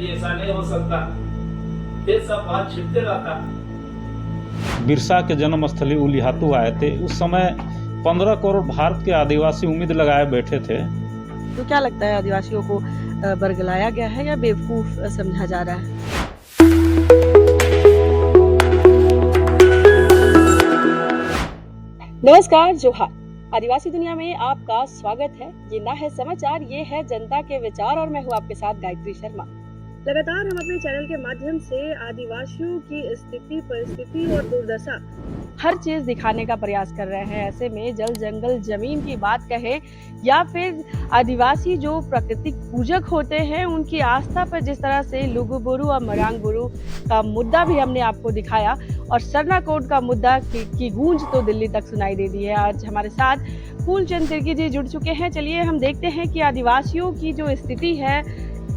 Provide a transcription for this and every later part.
जी ऐसा नहीं हो सकता, ये सब बात छिपते रहता। बिरसा के जन्मस्थली उलिहातू आए थे। उस समय 15 करोड़ भारत के आदिवासी उम्मीद लगाए बैठे थे। तो क्या लगता है, आदिवासियों को बरगलाया गया है या बेवकूफ समझा जा रहा है? नमस्कार, जोहार। आदिवासी दुनिया में आपका स्वागत है। ये ना है समाचार, ये है जनता के विचार और मैं हूँ आपके साथ गायत्री शर्मा। लगातार हम अपने चैनल के माध्यम से आदिवासियों की स्थिति, परिस्थिति और दुर्दशा हर चीज दिखाने का प्रयास कर रहे हैं। ऐसे में जल जंगल जमीन की बात कहे या फिर आदिवासी जो प्राकृतिक पूजक होते हैं उनकी आस्था पर जिस तरह से लुगुबुरु और मरांगबुरु का मुद्दा भी हमने आपको दिखाया और सरना कोड का मुद्दा की गूंज तो दिल्ली तक सुनाई दे दी है। आज हमारे साथ फूलचंद तिर्की जी जुड़ चुके हैं। चलिए हम देखते हैं कि आदिवासियों की जो स्थिति है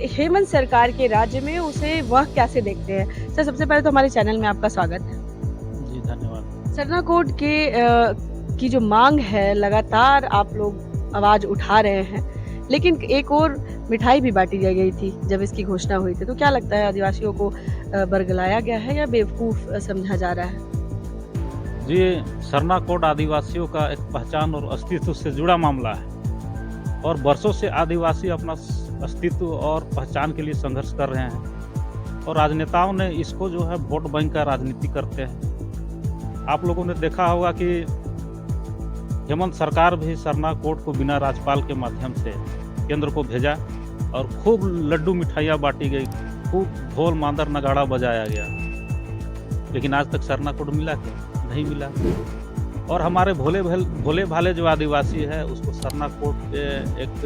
हेमंत सरकार के राज्य में, उसे वह कैसे देखते हैं। सर, सबसे पहले तो हमारे चैनल में आपका स्वागत है। जी धन्यवाद। सरना कोड के की जो मांग है, लगातार आप लोग आवाज उठा रहे हैं, लेकिन एक और मिठाई भी बांटी गई थी जब इसकी घोषणा हुई थी। तो क्या लगता है, आदिवासियों को बरगलाया गया है या बेवकूफ समझा जा रहा है? जी, सरना कोड आदिवासियों का एक पहचान और अस्तित्व से जुड़ा मामला है और वर्षों से आदिवासी अपना अस्तित्व और पहचान के लिए संघर्ष कर रहे हैं और राजनेताओं ने इसको जो है वोट बैंक का राजनीति करते हैं। आप लोगों ने देखा होगा कि हेमंत सरकार भी सरना कोड को बिना राज्यपाल के माध्यम से केंद्र को भेजा और खूब लड्डू मिठाइयाँ बांटी गई, खूब ढोल मांदर नगाड़ा बजाया गया, लेकिन आज तक सरना कोड मिला क्या? नहीं मिला। और हमारे भोले भाले जो आदिवासी है उसको सरना कोड के एक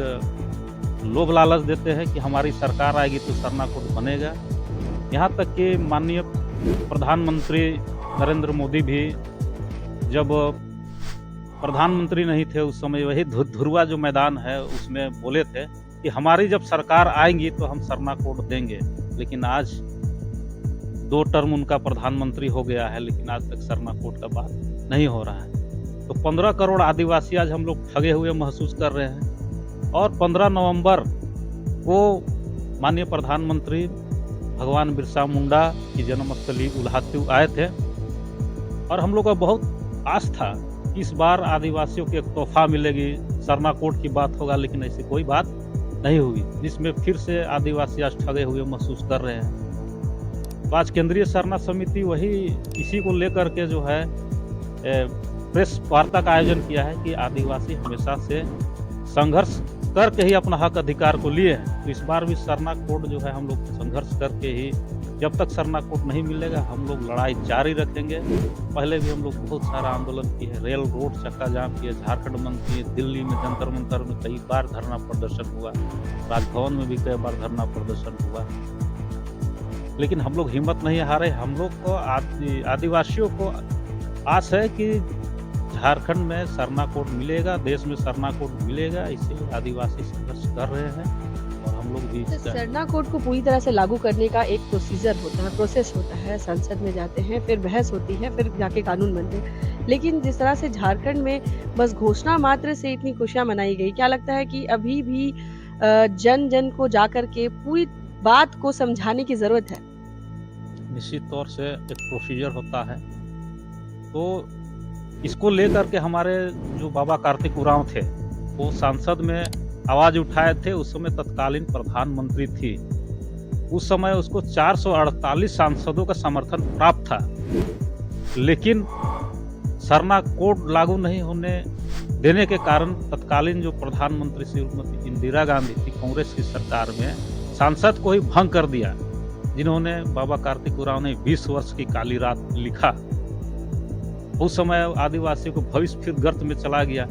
लोभ लालच देते हैं कि हमारी सरकार आएगी तो सरना कोड बनेगा। यहाँ तक कि माननीय प्रधानमंत्री नरेंद्र मोदी भी जब प्रधानमंत्री नहीं थे उस समय वही धुरवा जो मैदान है उसमें बोले थे कि हमारी जब सरकार आएगी तो हम सरना कोड देंगे, लेकिन आज 2 टर्म उनका प्रधानमंत्री हो गया है लेकिन आज तक सरना कोड का बात नहीं हो रहा है। तो 15 करोड़ आदिवासी आज हम लोग ठगे हुए महसूस कर रहे हैं और 15 नवंबर को माननीय प्रधानमंत्री भगवान बिरसा मुंडा की जन्मस्थली उलिहातू आए थे और हम लोग का बहुत आस था कि इस बार आदिवासियों को एक तोहफा मिलेगी, सरना कोड की बात होगा, लेकिन ऐसी कोई बात नहीं हुई, जिसमें फिर से आदिवासी आज ठगे हुए महसूस कर रहे हैं। तो आज केंद्रीय सरना समिति वही इसी को लेकर के जो है प्रेस वार्ता का आयोजन किया है कि आदिवासी हमेशा से संघर्ष करके ही अपना हक अधिकार को लिए हैं। तो इस बार भी सरना कोड जो है हम लोग संघर्ष करके ही, जब तक सरना कोड नहीं मिलेगा हम लोग लड़ाई जारी रखेंगे। पहले भी हम लोग बहुत सारा आंदोलन किए, रेल रोड चक्का जाम किए, झारखंड बंद किए, दिल्ली में जंतर मंतर में कई बार धरना प्रदर्शन हुआ, राजभवन में भी कई बार धरना प्रदर्शन हुआ, लेकिन हम लोग हिम्मत नहीं हारे। हम लोग को आदिवासियों को आस है कि झारखंड में सरना कोड मिलेगा, देश में सरना कोड मिलेगा, इसलिए आदिवासी संघर्ष कर रहे हैं और हम लोग भी सरना कोड को पूरी तरह से लागू करने का एक प्रोसेस होता है। संसद में जाते हैं, फिर बहस होती है, फिर जाके कानून बनते हैं। लेकिन जिस तरह से झारखंड में बस घोषणा मात्र से इतनी खुशियां मनाई गई, क्या लगता है कि अभी भी जन जन को जाकर के पूरी बात को समझाने की जरूरत है? निश्चित तौर से एक प्रोसीजर होता है। तो इसको लेकर के हमारे जो बाबा कार्तिक उरांव थे वो संसद में आवाज उठाए थे। उस समय तत्कालीन प्रधानमंत्री थी, उस समय उसको 448 सांसदों का समर्थन प्राप्त था, लेकिन सरना कोड लागू नहीं होने देने के कारण तत्कालीन जो प्रधानमंत्री श्रीमती इंदिरा गांधी थी, कांग्रेस की सरकार में सांसद को ही भंग कर दिया, जिन्होंने बाबा कार्तिक उरांव ने 20 वर्ष की काली रात लिखा। उस समय आदिवासियों को भविष्य फिर गर्त में चला गया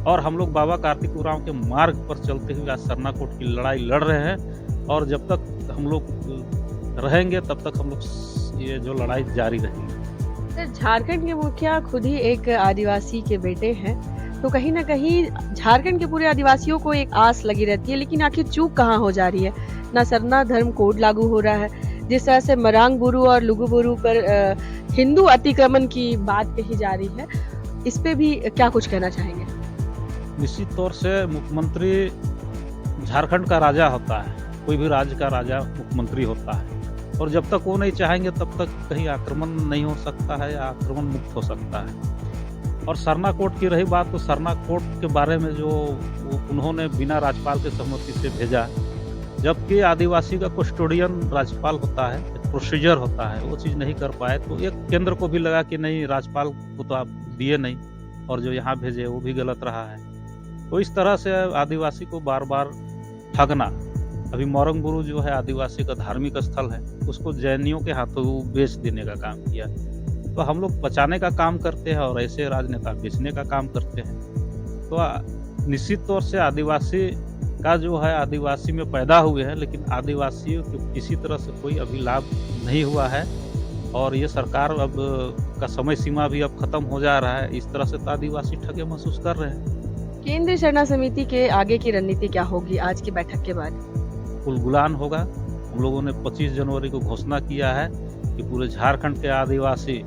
और हम लोग बाबा कार्तिक उरांव के मार्ग पर चलते हुए आज सरना कोड की लड़ाई लड़ रहे हैं और जब तक हम लोग रहेंगे तब तक हम लोग ये जो लड़ाई जारी रहेगी। सर, झारखंड के मुखिया खुद ही एक आदिवासी के बेटे हैं, तो कहीं ना कहीं झारखंड के पूरे आदिवासियों को एक आस लगी रहती है, लेकिन आखिर चूक कहाँ हो जा रही है? ना सरना धर्म कोड लागू हो रहा है, जिस तरह से मरांगबुरु और लुगुबुरु पर हिंदू अतिक्रमण की बात कही जा रही है, इस पे भी क्या कुछ कहना चाहेंगे? निश्चित तौर से मुख्यमंत्री झारखंड का राजा होता है कोई भी राज्य का राजा मुख्यमंत्री होता है, और जब तक वो नहीं चाहेंगे तब तक कहीं आक्रमण नहीं हो सकता है या आक्रमण मुक्त हो सकता है। और सरना कोड की रही बात, तो सरना कोड के बारे में जो उन्होंने बिना राज्यपाल के सहमति से भेजा, जबकि आदिवासी का कस्टोडियन राज्यपाल होता है, एक प्रोसीजर होता है, वो चीज़ नहीं कर पाए, तो एक केंद्र को भी लगा कि नहीं, राज्यपाल को तो आप दिए नहीं और जो यहाँ भेजे वो भी गलत रहा है। तो इस तरह से आदिवासी को बार बार ठगना। अभी मोरंगबुरु जो है आदिवासी का धार्मिक स्थल है, उसको जैनियों के हाथों बेच देने का काम किया। तो हम लोग बचाने का काम करते हैं और ऐसे राजनेता बेचने का काम करते हैं। तो निश्चित तौर से आदिवासी का जो है, आदिवासी में पैदा हुए हैं, लेकिन आदिवासियों को किसी तरह से कोई अभी लाभ नहीं हुआ है। और ये सरकार अब का समय सीमा भी अब खत्म हो जा रहा है। इस तरह से तो आदिवासी ठगे महसूस कर रहे हैं। केंद्रीय सरना समिति के आगे की रणनीति क्या होगी आज की बैठक के बाद? उलगुलान होगा। हम लोगों ने 25 जनवरी को घोषणा किया है कि पूरे झारखंड के आदिवासी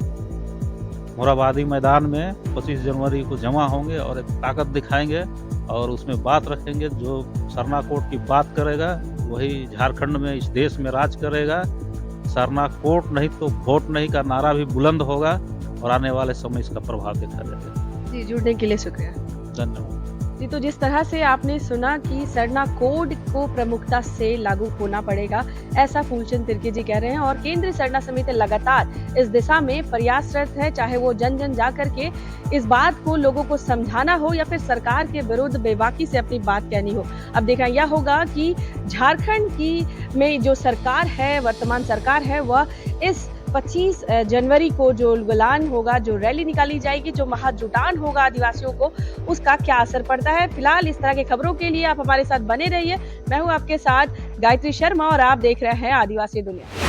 मोरहाबादी मैदान में 25 जनवरी को जमा होंगे और एक ताकत दिखाएंगे और उसमें बात रखेंगे। जो सरना कोड की बात करेगा वही झारखंड में, इस देश में राज करेगा। सरना कोड नहीं तो वोट नहीं का नारा भी बुलंद होगा और आने वाले समय इसका प्रभाव देखा जाएगा। जी, जुड़ने के लिए शुक्रिया। धन्यवाद। जी, तो जिस तरह से आपने सुना कि सरना कोड को प्रमुखता से लागू होना पड़ेगा, ऐसा फूलचंद तिर्की जी कह रहे हैं। और केंद्रीय सरना समिति लगातार इस दिशा में प्रयासरत है, चाहे वो जन जन जा करके इस बात को लोगों को समझाना हो या फिर सरकार के विरुद्ध बेबाकी से अपनी बात कहनी हो। अब देखना यह होगा कि झारखंड की में जो सरकार है, वर्तमान सरकार है, वह इस 25 जनवरी को जो उलगुलान होगा, जो रैली निकाली जाएगी, जो महाजुटान होगा आदिवासियों को, उसका क्या असर पड़ता है। फिलहाल इस तरह की खबरों के लिए आप हमारे साथ बने रहिए। मैं हूं आपके साथ गायत्री शर्मा और आप देख रहे हैं आदिवासी दुनिया।